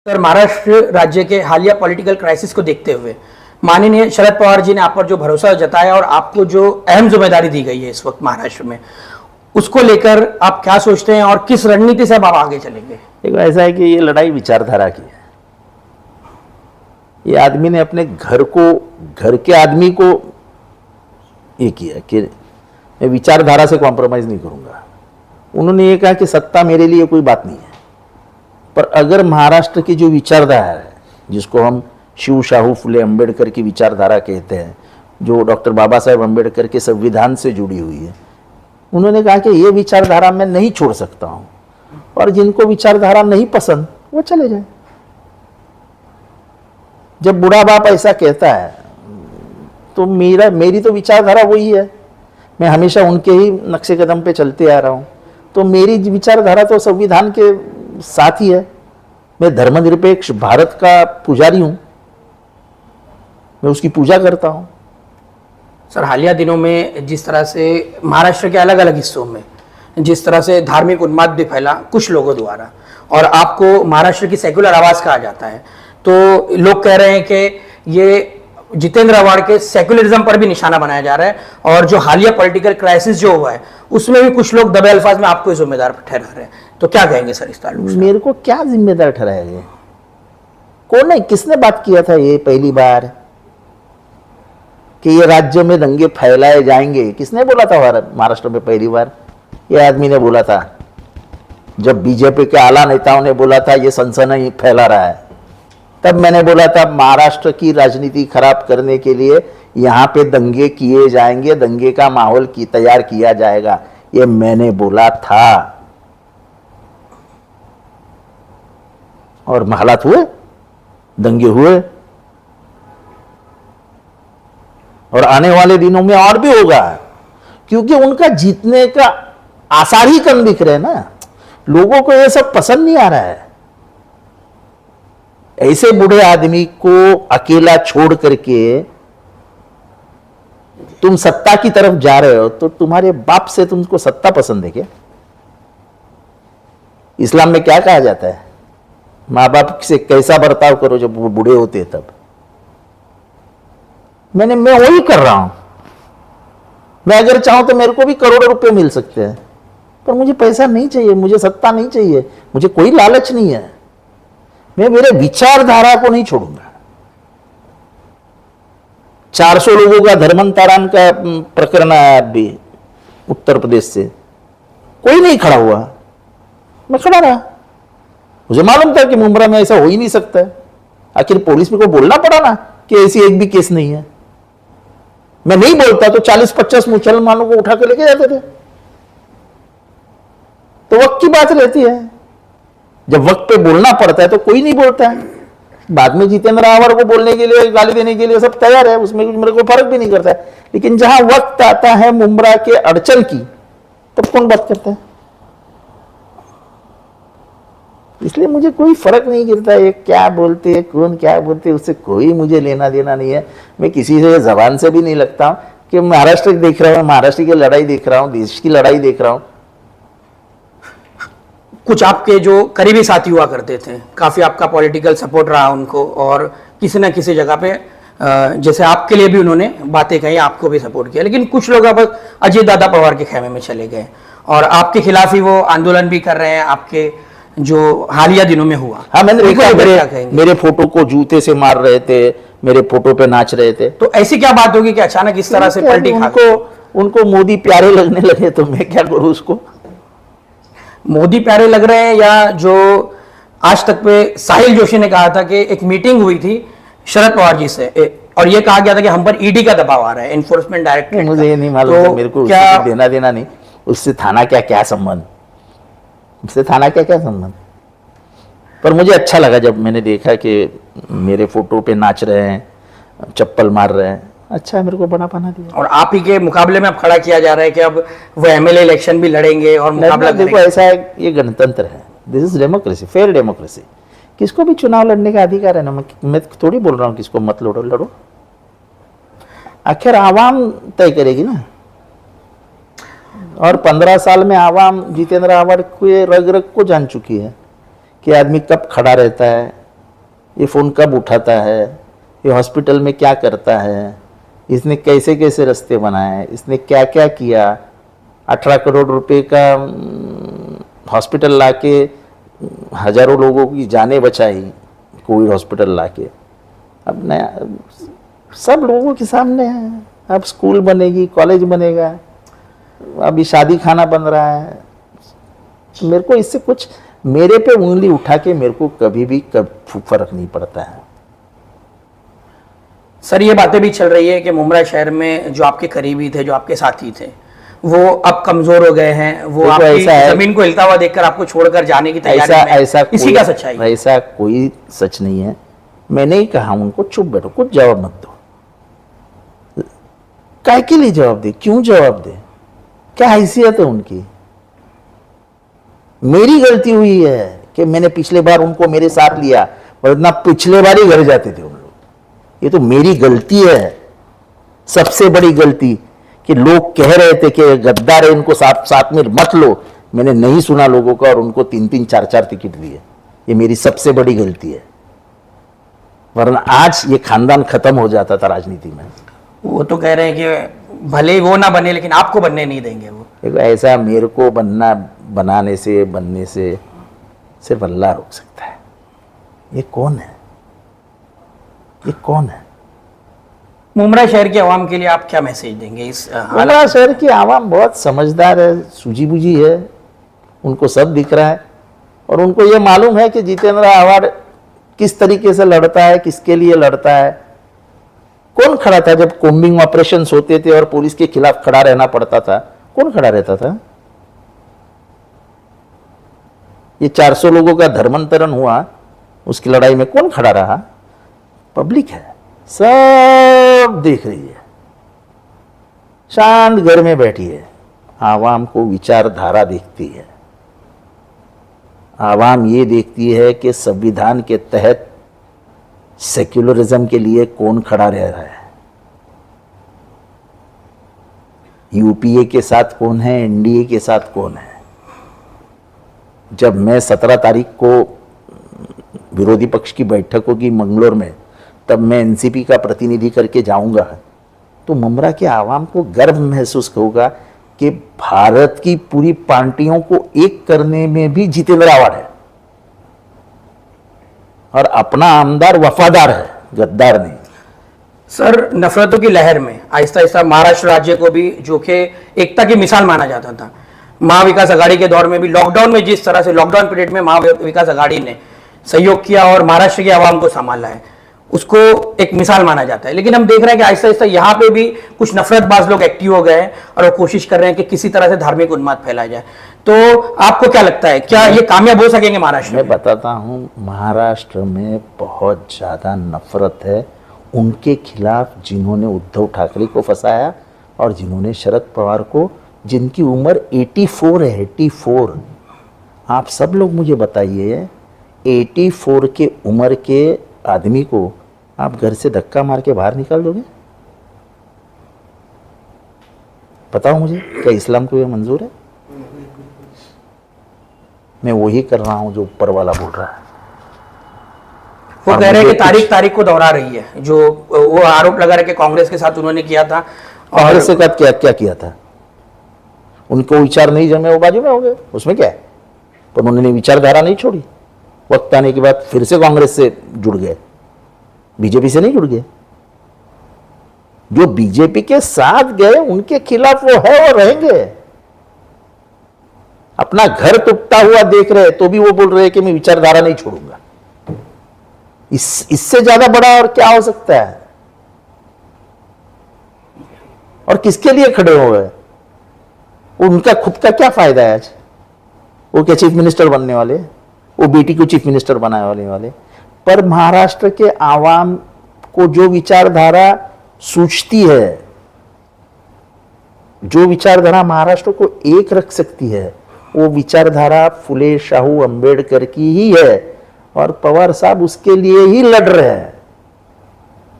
Sir, Maharashtra राज्य के हालिया पॉलिटिकल क्राइसिस को देखते हुए माननीय शरद पवार जी ने आप पर जो भरोसा जताया और आपको जो अहम जिम्मेदारी दी गई है इस वक्त महाराष्ट्र में, उसको लेकर आप क्या सोचते हैं और किस रणनीति से अब आप आगे चलेंगे? देखो, ऐसा है कि ये लड़ाई विचारधारा की है। ये आदमी ने अपने घर के आदमी को ये किया कि मैं विचारधारा से कॉम्प्रोमाइज नहीं करूंगा। उन्होंने ये कहा कि सत्ता मेरे लिए कोई बात नहीं है, पर अगर महाराष्ट्र की जो विचारधारा है, जिसको हम शिव शाहू फुले अंबेडकर की विचारधारा कहते हैं, जो डॉक्टर बाबा साहेब अंबेडकर के संविधान से जुड़ी हुई है, उन्होंने कहा कि ये विचारधारा मैं नहीं छोड़ सकता हूं, और जिनको विचारधारा नहीं पसंद वो चले जाए। जब बूढ़ा बाप ऐसा कहता है तो मेरी तो विचारधारा वही है, मैं हमेशा उनके ही नक्शे कदम पे चलते आ रहा हूं, तो मेरी विचारधारा तो संविधान के साथ ही है। मैं धर्मनिरपेक्ष भारत का पुजारी हूं, मैं उसकी पूजा करता हूं। सर, हालिया दिनों में जिस तरह से महाराष्ट्र के अलग अलग हिस्सों में जिस तरह से धार्मिक उन्माद भी फैला कुछ लोगों द्वारा, और आपको महाराष्ट्र की सेक्युलर आवाज कहा जाता है, तो लोग कह रहे हैं कि ये जितेंद्र आव्हाड के सेक्युलरिज्म पर भी निशाना बनाया जा रहा है, और जो हालिया पॉलिटिकल क्राइसिस जो हुआ है उसमें भी कुछ लोग दबे अल्फाज में आपको जिम्मेदार ठहरा रहे हैं, तो क्या कहेंगे सर इस ताल्लुक से? मेरे को क्या जिम्मेदार ठहराया? कौन है, किसने बात किया था ये पहली बार कि ये राज्य में दंगे फैलाए जाएंगे? किसने बोला था महाराष्ट्र में पहली बार? ये आदमी ने बोला था। जब बीजेपी के आला नेताओं ने बोला था ये सनसनी फैला रहा है, तब मैंने बोला था महाराष्ट्र की राजनीति खराब करने के लिए यहाँ पे दंगे किए जाएंगे, दंगे का माहौल तैयार किया जाएगा, ये मैंने बोला था। और हालात हुए, दंगे हुए, और आने वाले दिनों में और भी होगा, क्योंकि उनका जीतने का आसार ही कम दिख रहे हैं ना। लोगों को ये सब पसंद नहीं आ रहा है। ऐसे बूढ़े आदमी को अकेला छोड़ करके तुम सत्ता की तरफ जा रहे हो, तो तुम्हारे बाप से तुमको सत्ता पसंद है क्या? इस्लाम में क्या कहा जाता है? माँ बाप से कैसा बर्ताव करो जब वो बूढ़े होते हैं तब। मैं वही कर रहा हूं। मैं अगर चाहूं तो मेरे को भी करोड़ों रुपए मिल सकते हैं, पर मुझे पैसा नहीं चाहिए, मुझे सत्ता नहीं चाहिए, मुझे कोई लालच नहीं है। मैं मेरे विचारधारा को नहीं छोड़ूंगा। 400 लोगों का धर्मांतरण का प्रकरण आया अभी उत्तर प्रदेश से, कोई नहीं खड़ा हुआ, मैं खड़ा रहा। मुझे मालूम था कि मुंब्रा में ऐसा हो ही नहीं सकता है। आखिर पुलिस को बोलना पड़ा ना कि ऐसी एक भी केस नहीं है। मैं नहीं बोलता तो 40-50 मुसलमानों को उठा के लेके जाते थे। तो वक्त की बात रहती है, जब वक्त पे बोलना पड़ता है तो कोई नहीं बोलता है। बाद में जितेंद्र आव्हाड को बोलने के लिए, गाली देने के लिए सब तैयार है, उसमें मेरे को फर्क भी नहीं करता है। लेकिन जहां वक्त आता है मुंब्रा के अड़चन की, तब कौन बात करता है? इसलिए मुझे कोई फर्क नहीं गिरता है क्या बोलते हैं, कौन क्या बोलते हैं, उससे कोई मुझे लेना देना नहीं है। मैं किसी से जबान से भी नहीं लगता हूं कि महाराष्ट्र देख रहा हूं, महाराष्ट्र की लड़ाई देख रहा हूं, देश की लड़ाई देख रहा हूं। कुछ आपके जो करीबी साथी हुआ करते थे, काफी आपका पॉलिटिकल सपोर्ट रहा उनको, और किसी न किसी जगह पे जैसे आपके लिए भी उन्होंने बातें कही, आपको भी सपोर्ट किया, लेकिन कुछ लोग अब अजय दादा पवार के खेमे में चले गए और आपके खिलाफ ही वो आंदोलन भी कर रहे हैं, आपके जो हालिया दिनों में हुआ। हाँ, मैंने देखा मेरे फोटो को जूते से मार रहे थे, मेरे फोटो पे नाच रहे थे। तो ऐसी क्या बात होगी कि अचानक इस तरह से पलटी? उनको मोदी प्यारे लगने लगे तो मैं क्या करूं? उसको मोदी प्यारे लग रहे हैं, या जो आज तक पे साहिल जोशी ने कहा था कि एक मीटिंग हुई थी शरद पवार जी से और ये कहा गया था कि हम पर ईडी का दबाव आ रहा है, एनफोर्समेंट डायरेक्टरेट। मुझे ये नहीं मालूम, तो मेरे को क्या देना देना नहीं, उससे थाना क्या संबंध, उससे थाना क्या संबंध। पर मुझे अच्छा लगा जब मैंने देखा कि मेरे फोटो पे नाच रहे हैं, चप्पल मार रहे हैं, अच्छा मेरे को बना दिया। और आप ही के मुकाबले में अब खड़ा किया जा रहा है कि अब वो एमएलए इलेक्शन भी लड़ेंगे और मुकाबला देखो, ऐसा है, ये गणतंत्र है, this is democracy, fair democracy. किसको भी चुनाव लड़ने का अधिकार है ना। मैं थोड़ी बोल रहा हूँ किसको मत लड़ो, आखिर आवाम तय करेगी ना। और 15 साल में आवाम जितेंद्र आव्हाड के रग रग को जान चुकी है कि आदमी कब खड़ा रहता है, ये फ़ोन कब उठाता है, ये हॉस्पिटल में क्या करता है, इसने कैसे कैसे रास्ते बनाए, इसने क्या क्या किया। 18 करोड़ रुपए का हॉस्पिटल लाके हजारों लोगों की जानें बचाई, कोविड हॉस्पिटल लाके। अब नया सब लोगों के सामने है। अब स्कूल बनेगी, कॉलेज बनेगा, अभी शादी खाना बन रहा है। मेरे को इससे कुछ, मेरे पे उंगली उठा के मेरे को कभी भी फर्क नहीं पड़ता है। सर ये बातें भी चल रही है कि मुमरा शहर में जो आपके करीबी थे, जो आपके साथी थे, वो अब कमजोर हो गए हैं, वो आपकी जमीन को हिलता हुआ देखकर आपको छोड़कर जाने की तैयारी में। ऐसा इसी का सच्चाई है? ऐसा कोई सच नहीं है। मैंने ही कहा उनको चुप बैठो, कुछ जवाब मत दो। काय के लिए जवाब दे, क्यों जवाब दे, क्या हैसियत है उनकी। मेरी गलती हुई है कि मैंने पिछले बार उनको मेरे साथ लिया, वरना पिछले बार ही घर जाते थे उन लोग। ये तो मेरी गलती है, सबसे बड़ी गलती, कि लोग कह रहे थे कि गद्दार है, इनको साथ में मत लो। मैंने नहीं सुना लोगों का और उनको 3-3, 4-4 टिकट दिए। ये मेरी सबसे बड़ी गलती है, वरना आज ये खानदान खत्म हो जाता था राजनीति में। वो तो कह रहे हैं कि भले ही वो ना बने, लेकिन आपको बनने नहीं देंगे वो। देखो, ऐसा मेरे को बनने से सिर्फ अल्लाह रोक सकता है। ये कौन है, ये कौन है? मुमरा शहर के आवाम के लिए आप क्या मैसेज देंगे इस मुमरा शहर की आवाम बहुत समझदार है, सूझी बूझी है, उनको सब दिख रहा है और उनको ये मालूम है कि जितेंद्र आव्हाड किस तरीके से लड़ता है, किसके लिए लड़ता है। कौन खड़ा था जब कोम्बिंग ऑपरेशंस होते थे और पुलिस के खिलाफ खड़ा रहना पड़ता था? कौन खड़ा रहता था? ये 400 लोगों का धर्मांतरण हुआ, उसकी लड़ाई में कौन खड़ा रहा? पब्लिक है, सब देख रही है, शांत घर में बैठी है। आवाम को विचारधारा देखती है, आवाम ये देखती है कि संविधान के तहत सेक्युलरिज्म के लिए कौन खड़ा रह रहा है, यूपीए के साथ कौन है, एनडीए के साथ कौन है। जब मैं 17 तारीख को विरोधी पक्ष की बैठक होगी मंगलोर में, तब मैं एनसीपी का प्रतिनिधि करके जाऊंगा, तो मुमरा के आवाम को गर्व महसूस होगा कि भारत की पूरी पार्टियों को एक करने में भी जितेंद्र आव्हाड है और अपना आमदार वफादार है, गद्दार नहीं। सर, नफरतों की लहर में आहिस्ता आहिस्ता महाराष्ट्र राज्य को भी, जो कि एकता की मिसाल माना जाता था, महाविकास आघाड़ी के दौर में भी, लॉकडाउन में जिस तरह से लॉकडाउन पीरियड में महाविकास आघाड़ी ने सहयोग किया और महाराष्ट्र की आवाम को संभाला है, उसको एक मिसाल माना जाता है। लेकिन हम देख रहे हैं कि आहिस्ता आहिस्ता यहाँ पे भी कुछ नफरतबाज लोग एक्टिव हो गए हैं और वो कोशिश कर रहे हैं कि किसी तरह से धार्मिक उन्माद फैलाया जाए। तो आपको क्या लगता है, क्या ये कामयाब हो सकेंगे महाराष्ट्र में? मैं बताता हूँ, महाराष्ट्र में बहुत ज्यादा नफरत है उनके खिलाफ जिन्होंने उद्धव ठाकरे को फंसाया और जिन्होंने शरद पवार को, जिनकी उम्र 84 है, 84। आप सब लोग मुझे बताइए, 84 के उम्र के आदमी को आप घर से धक्का मार के बाहर निकाल दोगे? बताओ मुझे, क्या इस्लाम को ये मंजूर है? मैं वही कर रहा हूं जो ऊपर वाला बोल रहा है। वो कह रहे हैं कि तारीख को दोहरा रही है, जो वो आरोप लगा रहे कि कांग्रेस के साथ उन्होंने किया था। कांग्रेस के साथ क्या किया था? उनको विचार नहीं जमे, वो बाजू में हो गए, उसमें क्या है? पर उन्होंने विचारधारा नहीं छोड़ी। वक्त आने के बाद फिर से कांग्रेस से जुड़ गए, बीजेपी से नहीं जुड़ गए। जो बीजेपी के साथ गए उनके खिलाफ वो है और रहेंगे। अपना घर टूटता हुआ देख रहे तो भी वो बोल रहे हैं कि मैं विचारधारा नहीं छोड़ूंगा। इससे ज्यादा बड़ा और क्या हो सकता है? और किसके लिए खड़े हो गए? उनका खुद का क्या फायदा है आज? वो क्या चीफ मिनिस्टर बनने वाले? वो बेटी को चीफ मिनिस्टर बनाने वाले? पर महाराष्ट्र के आवाम को जो विचारधारा सूझती है, जो विचारधारा महाराष्ट्र को एक रख सकती है, वो विचारधारा फुले शाहू अंबेडकर की ही है और पवार साहब उसके लिए ही लड़ रहे हैं।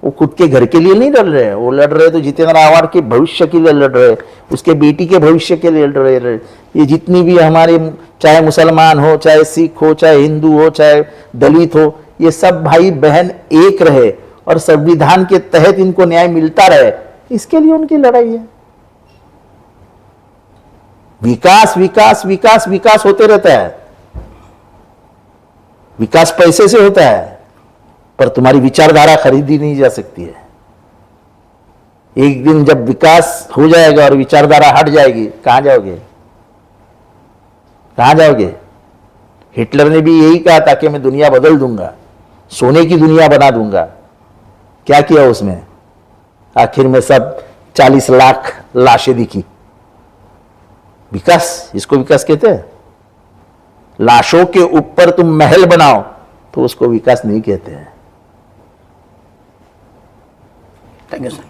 वो खुद के घर के लिए नहीं लड़ रहे हैं, वो लड़ रहे तो जितेंद्र आव्हाड के भविष्य के लिए लड़ रहे, उसके बेटी के भविष्य के लिए लड़ रहे। ये जितनी भी हमारे, चाहे मुसलमान हो, चाहे सिख हो, चाहे हिंदू हो, चाहे दलित हो, ये सब भाई बहन एक रहे और संविधान के तहत इनको न्याय मिलता रहे, इसके लिए उनकी लड़ाई है। विकास विकास विकास विकास होते रहता है, विकास पैसे से होता है, पर तुम्हारी विचारधारा खरीदी नहीं जा सकती है। एक दिन जब विकास हो जाएगा और विचारधारा हट जाएगी, कहां जाओगे? कहां जाओगे? हिटलर ने भी यही कहा था कि मैं दुनिया बदल दूंगा, सोने की दुनिया बना दूंगा। क्या किया उसमें? आखिर में सब 40 लाख लाशें दिखी। विकास, इसको विकास कहते हैं? लाशों के ऊपर तुम महल बनाओ तो उसको विकास नहीं कहते हैं। Thank you sir.